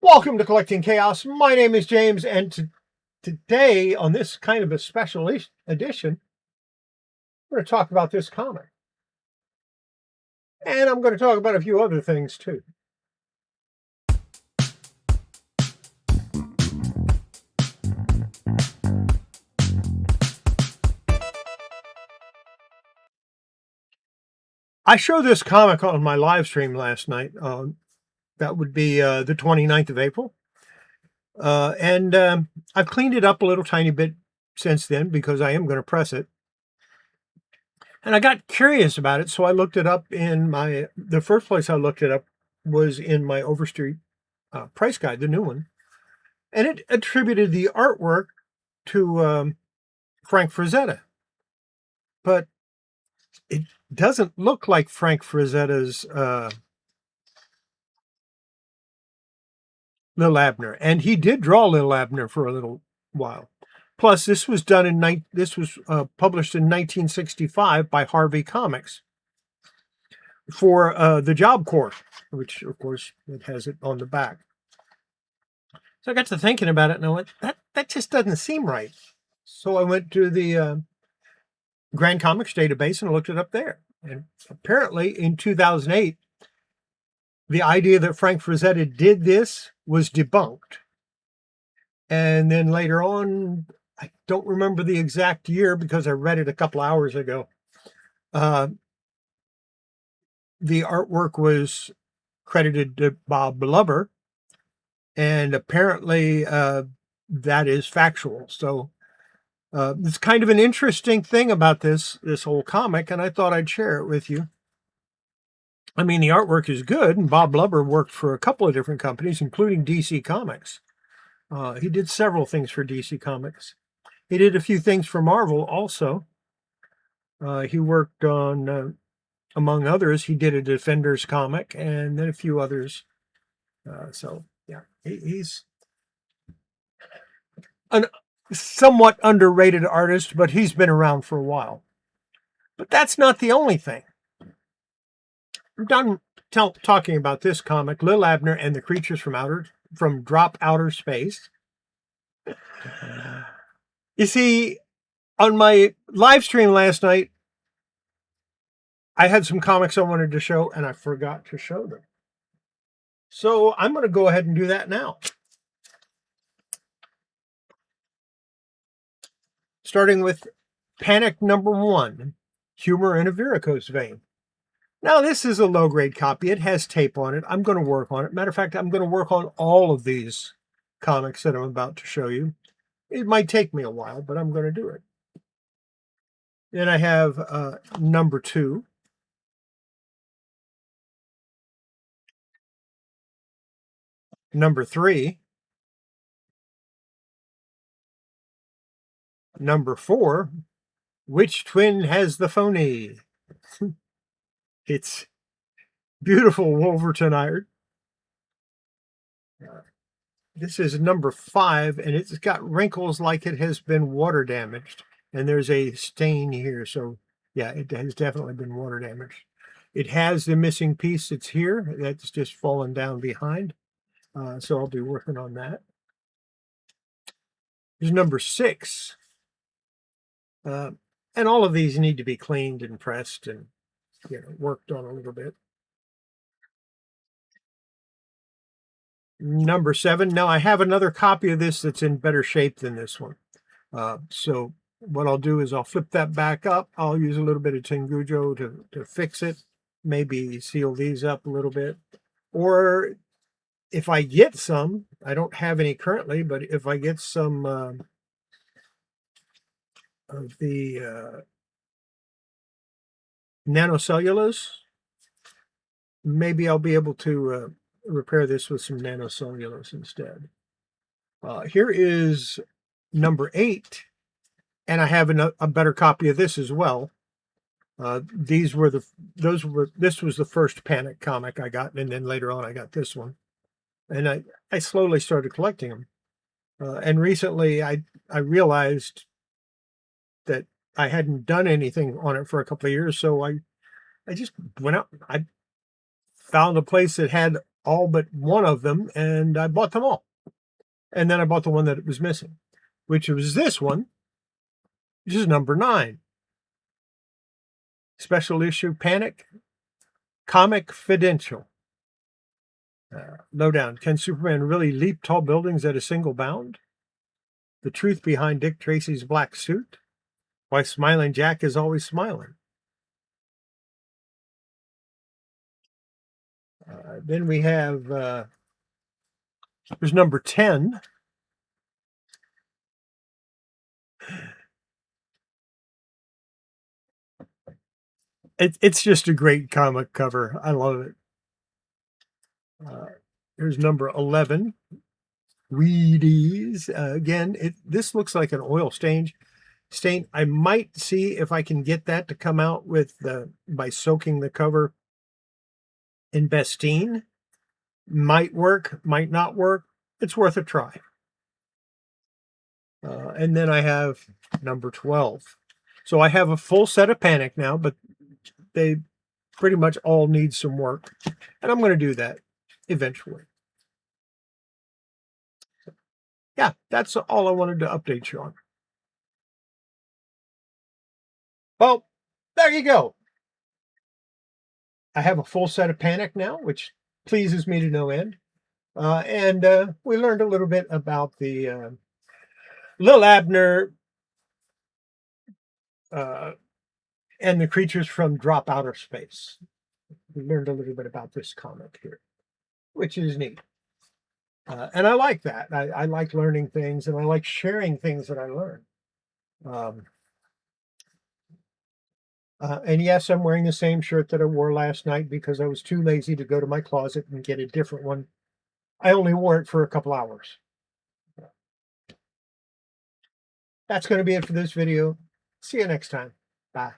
Welcome to Collecting Chaos. My name is James, and today, on this kind of a special edition, we're going to talk about this comic. And I'm going to talk about a few other things, too. I showed this comic on my live stream last night. That would be the 29th of April. And I've cleaned it up a little tiny bit since then because I am going to press it. And I got curious about it, so I looked it up in the first place I looked it up was in my Overstreet price guide, the new one. And it attributed the artwork to Frank Frazetta. But it doesn't look like Frank Frazetta's Li'l Abner. And he did draw Li'l Abner for a little while. Plus, this was published in 1965 by Harvey Comics for the Job Corps, which, of course, it has it on the back. So I got to thinking about it, and I went, that just doesn't seem right. So I went to the Grand Comics database and looked it up there. And apparently, in 2008, the idea that Frank Frazetta did this was debunked. And then later on, I don't remember the exact year because I read it a couple hours ago. The artwork was credited to Bob Blubber, and apparently that is factual. So it's kind of an interesting thing about this whole comic, and I thought I'd share it with you. I mean, the artwork is good, and Bob Blubber worked for a couple of different companies, including DC Comics. He did several things for DC Comics. He did a few things for Marvel also. He worked on, among others, he did a Defenders comic and then a few others. So, yeah, he's a somewhat underrated artist, but he's been around for a while. But that's not the only thing. I'm done talking about this comic, Li'l Abner and the Creatures from Drop Outer Space. You see, on my live stream last night, I had some comics I wanted to show, and I forgot to show them. So I'm going to go ahead and do that now. Starting with Panic #1, Humor in a Varicose Vein. Now, this is a low-grade copy. It has tape on it. I'm going to work on it. Matter of fact, I'm going to work on all of these comics that I'm about to show you. It might take me a while, but I'm going to do it. Then I have #2. #3. #4. Which twin has the phony? It's beautiful Wolverton iron. This is #5, and it's got wrinkles like it has been water damaged. And there's a stain here, so yeah, it has definitely been water damaged. It has the missing piece that's here. That's just fallen down behind. So I'll be working on that. Here's #6. And all of these need to be cleaned and pressed and worked on a little bit. #7. Now I have another copy of this that's in better shape than this one. So what I'll do is I'll flip that back up. I'll use a little bit of Tengujo to fix it. Maybe seal these up a little bit. Or if I get some, I don't have any currently, but if I get some of the nanocellulose, maybe I'll be able to repair this with some nanocellulose instead. Here is #8, and I have a better copy of this as well. This was the first Panic comic I got, and then later on I got this one, and I slowly started collecting them. And recently I realized that I hadn't done anything on it for a couple of years, so I just went out. I found a place that had all but one of them, and I bought them all. And then I bought the one that was missing, which was this one, which is number 9. Special issue Panic Comic Fidential. Lowdown. Can Superman really leap tall buildings at a single bound? The truth behind Dick Tracy's black suit. Why Smiling Jack is always smiling. Then we have, there's number 10. It's just a great comic cover. I love it. Here's number 11. Wheaties. Again, this looks like an oil stain. I might see if I can get that to come out with by soaking the cover in Bestine. Might work, might not work. It's worth a try. And then I have number 12. So I have a full set of Panic now, but they pretty much all need some work. And I'm going to do that eventually. Yeah, that's all I wanted to update you on. Well, there you go. I have a full set of Panic now, which pleases me to no end. And we learned a little bit about the Li'l Abner and the creatures from Drop Outer Space. We learned a little bit about this comic here, which is neat. And I like that. I like learning things, and I like sharing things that I learn. And yes, I'm wearing the same shirt that I wore last night because I was too lazy to go to my closet and get a different one. I only wore it for a couple hours. That's going to be it for this video. See you next time. Bye.